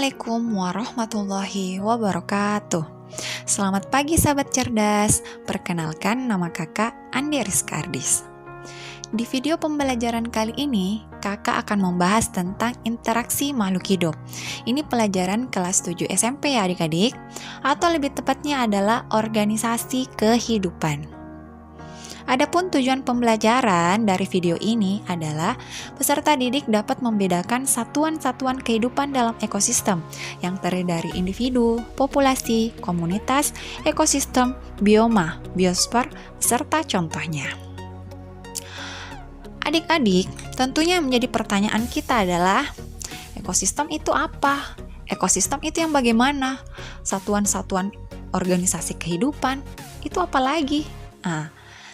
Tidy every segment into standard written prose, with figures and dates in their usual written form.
Assalamualaikum warahmatullahi wabarakatuh. Selamat pagi sahabat cerdas. Perkenalkan, nama kakak Andi Rizka Ardis. Di video pembelajaran kali ini, kakak akan membahas tentang interaksi makhluk hidup. Ini pelajaran kelas 7 SMP ya adik-adik, atau lebih tepatnya adalah organisasi kehidupan. Adapun tujuan pembelajaran dari video ini adalah peserta didik dapat membedakan satuan-satuan kehidupan dalam ekosistem yang terdiri dari individu, populasi, komunitas, ekosistem, bioma, biosfer, serta contohnya. Adik-adik, tentunya menjadi pertanyaan kita adalah, ekosistem itu apa? Ekosistem itu yang bagaimana? Satuan-satuan organisasi kehidupan itu apa lagi?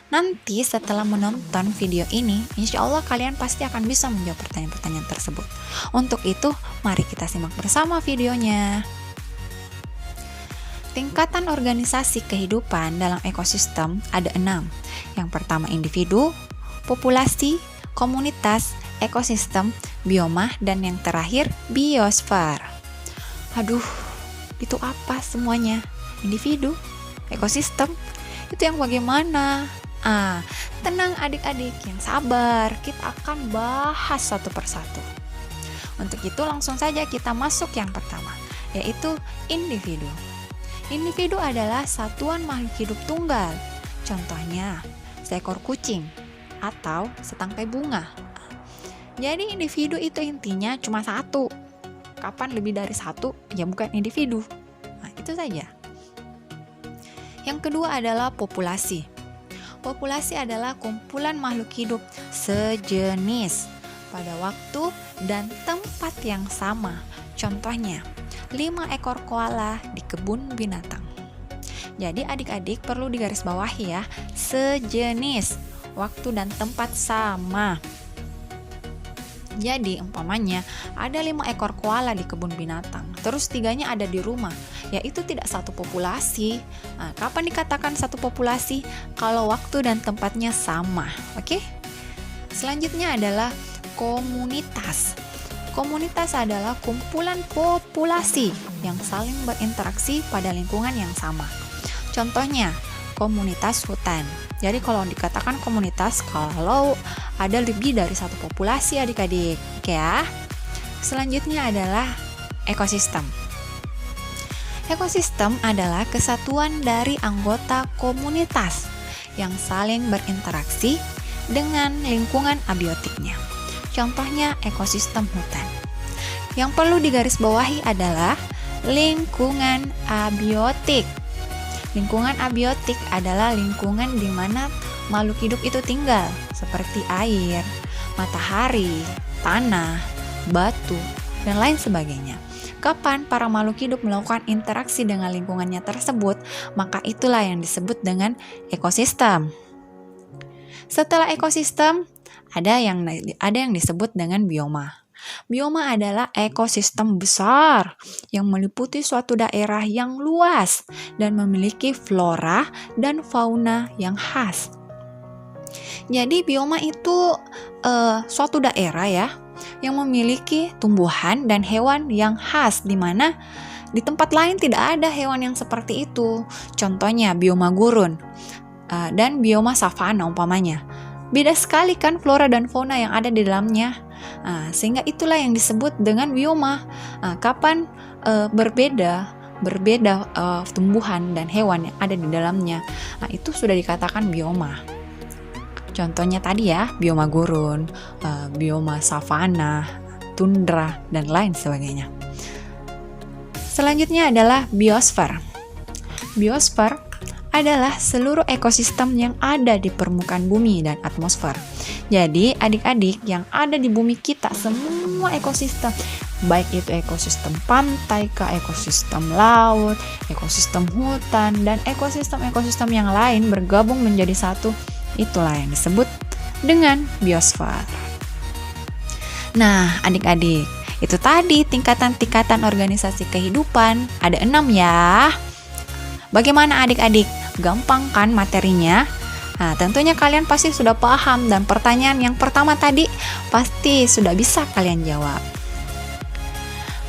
Nanti setelah menonton video ini, insya Allah kalian pasti akan bisa menjawab pertanyaan-pertanyaan tersebut. Untuk itu, mari kita simak bersama videonya. Tingkatan organisasi kehidupan dalam ekosistem ada 6. Yang pertama individu, populasi, komunitas, ekosistem, bioma, dan yang terakhir biosfer. Aduh, itu apa semuanya? Individu, ekosistem, itu yang bagaimana? Tenang adik-adik, yang sabar, kita akan bahas satu persatu. Untuk itu langsung saja kita masuk yang pertama, yaitu individu. Individu adalah satuan makhluk hidup tunggal. Contohnya, seekor kucing atau setangkai bunga. Jadi individu itu intinya cuma satu. Kapan lebih dari satu, ya bukan individu. Itu saja. Yang kedua adalah populasi. Populasi adalah kumpulan makhluk hidup sejenis pada waktu dan tempat yang sama. Contohnya, 5 ekor koala di kebun binatang. Jadi adik-adik perlu digarisbawahi ya, sejenis, waktu dan tempat sama. Jadi umpamanya ada 5 ekor koala di kebun binatang, terus 3-nya ada di rumah, yaitu tidak satu populasi. Kapan dikatakan satu populasi? Kalau waktu dan tempatnya sama. Oke? Selanjutnya adalah komunitas. Komunitas adalah kumpulan populasi yang saling berinteraksi pada lingkungan yang sama. Contohnya, komunitas hutan. Jadi kalau dikatakan komunitas kalau ada lebih dari satu populasi adik-adik. Oke ya. Selanjutnya adalah ekosistem. Ekosistem adalah kesatuan dari anggota komunitas yang saling berinteraksi dengan lingkungan abiotiknya. Contohnya ekosistem hutan. Yang perlu digarisbawahi adalah lingkungan abiotik. Lingkungan abiotik adalah lingkungan di mana makhluk hidup itu tinggal, seperti air, matahari, tanah, batu, dan lain sebagainya. Kapan para makhluk hidup melakukan interaksi dengan lingkungannya tersebut, maka itulah yang disebut dengan ekosistem. Setelah ekosistem, ada yang disebut dengan bioma. Bioma adalah ekosistem besar yang meliputi suatu daerah yang luas dan memiliki flora dan fauna yang khas. Jadi bioma itu suatu daerah ya yang memiliki tumbuhan dan hewan yang khas, di mana di tempat lain tidak ada hewan yang seperti itu. Contohnya bioma gurun dan bioma savana umpamanya. Beda sekali kan flora dan fauna yang ada di dalamnya. Sehingga itulah yang disebut dengan bioma. Kapan berbeda tumbuhan dan hewan yang ada di dalamnya, itu sudah dikatakan bioma. Contohnya tadi ya, bioma gurun, bioma savana, tundra, dan lain sebagainya. Selanjutnya adalah biosfer. Biosfer adalah seluruh ekosistem yang ada di permukaan bumi dan atmosfer. Jadi adik-adik yang ada di bumi kita, semua ekosistem, baik itu ekosistem pantai, ekosistem laut, ekosistem hutan, dan ekosistem-ekosistem yang lain bergabung menjadi satu, itulah yang disebut dengan biosfer. Nah adik-adik, itu tadi tingkatan-tingkatan organisasi kehidupan, ada 6 ya. Bagaimana adik-adik? Gampang kan materinya? Tentunya kalian pasti sudah paham, dan pertanyaan yang pertama tadi pasti sudah bisa kalian jawab.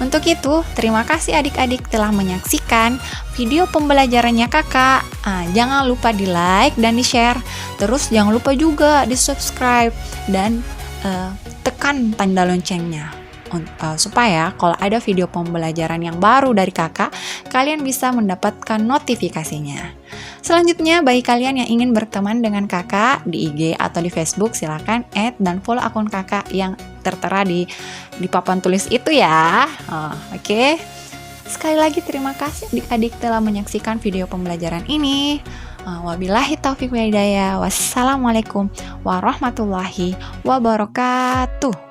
Untuk itu, terima kasih adik-adik telah menyaksikan video pembelajarannya kakak. Jangan lupa di like dan di share. Terus jangan lupa juga di subscribe dan tekan tanda loncengnya. Supaya kalau ada video pembelajaran yang baru dari kakak, kalian bisa mendapatkan notifikasinya. Selanjutnya, bagi kalian yang ingin berteman dengan kakak di IG atau di Facebook, silakan add dan follow akun kakak yang tertera di papan tulis itu ya. Oke. Sekali lagi terima kasih adik-adik telah menyaksikan video pembelajaran ini. Wabillahi taufiq wal hidayah. Wassalamualaikum warahmatullahi wabarakatuh.